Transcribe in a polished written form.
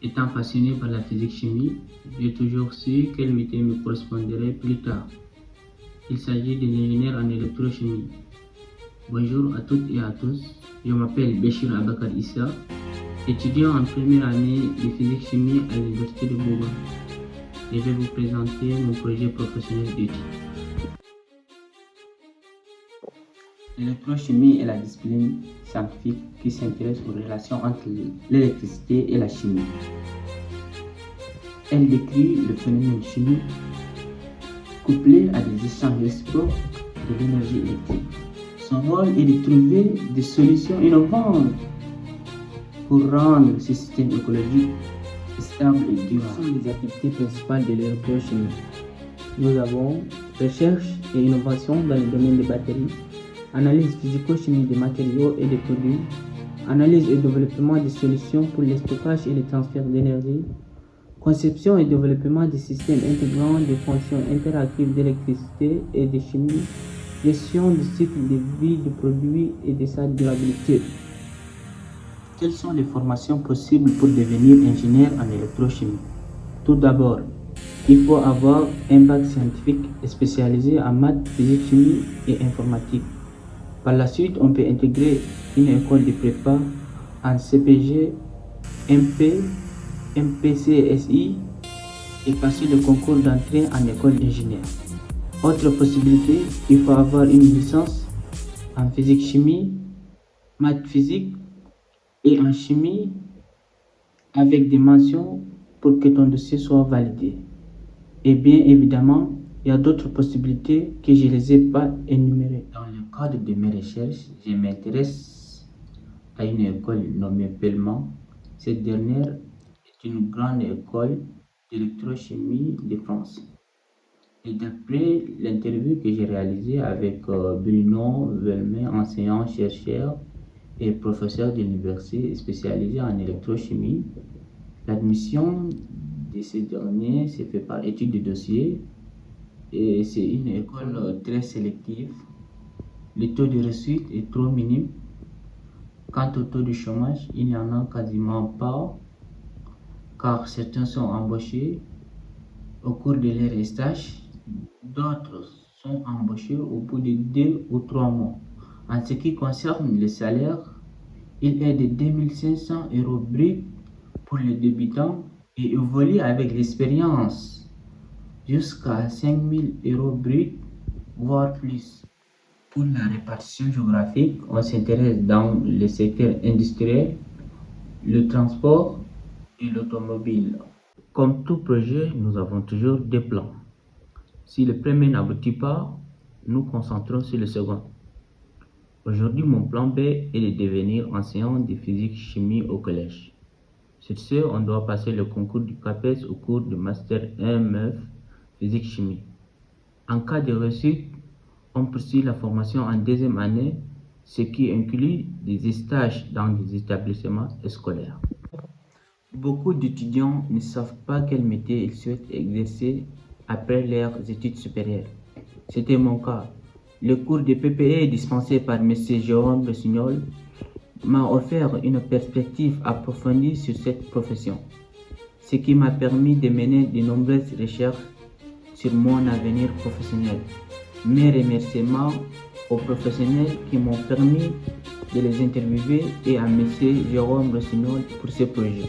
Étant passionné par la physique-chimie, j'ai toujours su quel métier me correspondrait plus tard. Il s'agit d'un ingénieur en électrochimie. Bonjour à toutes et à tous, je m'appelle Béchir Abakar Issa, étudiant en première année de physique-chimie à l'Université de Boba. Je vais vous présenter mon projet professionnel d'études. L'électrochimie est la discipline scientifique qui s'intéresse aux relations entre l'électricité et la chimie. Elle décrit le phénomène chimique couplé à des échanges réciproques de l'énergie électrique. Son rôle est de trouver des solutions innovantes pour rendre ce système écologique stable et durable. Ce sont les activités principales de l'électrochimie. Nous avons recherche et innovation dans le domaine des batteries, analyse physico-chimique des matériaux et des produits, analyse et développement des solutions pour le stockage et le transfert d'énergie, conception et développement des systèmes intégrant des fonctions interactives d'électricité et de chimie, gestion du cycle de vie du produit et de sa durabilité. Quelles sont les formations possibles pour devenir ingénieur en électrochimie? Tout d'abord, il faut avoir un bac scientifique spécialisé en maths, physique, chimie et informatique. Par la suite, on peut intégrer une école de prépa en CPG, MP, MPCSI et passer le concours d'entrée en école d'ingénieur. Autre possibilité, il faut avoir une licence en physique-chimie, maths physique et en chimie avec des mentions pour que ton dossier soit validé. Et bien évidemment, il y a d'autres possibilités que je ne les ai pas énumérées. Dans le cadre de mes recherches, je m'intéresse à une école nommée Belmont. Cette dernière est une grande école d'électrochimie de France. Et d'après l'interview que j'ai réalisée avec Bruno Velmé, enseignant-chercheur et professeur d'université spécialisé en électrochimie, l'admission de ces derniers s'est fait par étude de dossier et c'est une école très sélective. Le taux de réussite est trop minime. Quant au taux de chômage, il n'y en a quasiment pas car certains sont embauchés au cours de leur stage, d'autres sont embauchés au bout de 2 ou 3 mois. En ce qui concerne le salaire, il est de 2500 € brut pour les débutants et évolue avec l'expérience jusqu'à 5000 € brut, voire plus. Pour la répartition géographique, on s'intéresse dans le secteur industriel, le transport et l'automobile. Comme tout projet, nous avons toujours deux plans. Si le premier n'aboutit pas, nous concentrons sur le second. Aujourd'hui, mon plan B est de devenir enseignant de physique-chimie au collège. Sur ce, on doit passer le concours du CAPES au cours du Master 1 physique-chimie. En cas de réussite, on poursuit la formation en deuxième année, ce qui inclut des stages dans des établissements scolaires. Beaucoup d'étudiants ne savent pas quel métier ils souhaitent exercer après leurs études supérieures. C'était mon cas. Le cours de PPE dispensé par M. Jérôme Rossignol m'a offert une perspective approfondie sur cette profession, ce qui m'a permis de mener de nombreuses recherches sur mon avenir professionnel. Mes remerciements aux professionnels qui m'ont permis de les interviewer et à M. Jérôme Rossignol pour ce projet.